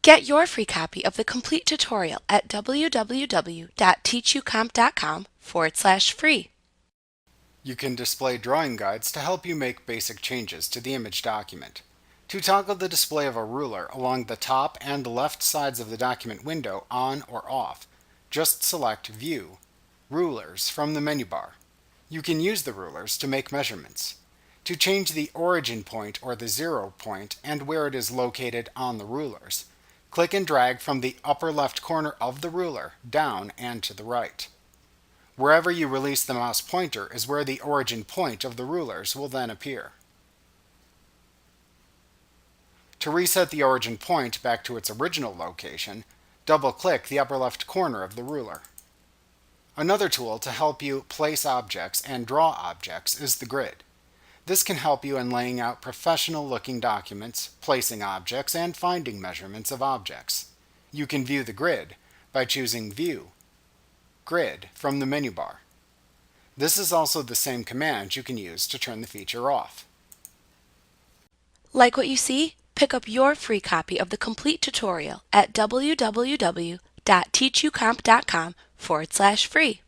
Get your free copy of the complete tutorial at www.teachucomp.com/free. You can display drawing guides to help you make basic changes to the image document. To toggle the display of a ruler along the top and left sides of the document window on or off, just select View, Rulers from the menu bar. You can use the rulers to make measurements. To change the origin point or the 0 point and where it is located on the rulers, click and drag from the upper left corner of the ruler down and to the right. Wherever you release the mouse pointer is where the origin point of the rulers will then appear. To reset the origin point back to its original location, double-click the upper left corner of the ruler. Another tool to help you place objects and draw objects is the grid. This can help you in laying out professional-looking documents, placing objects, and finding measurements of objects. You can view the grid by choosing View, Grid from the menu bar. This is also the same command you can use to turn the feature off. Like what you see? Pick up your free copy of the complete tutorial at www.teachucomp.com/free.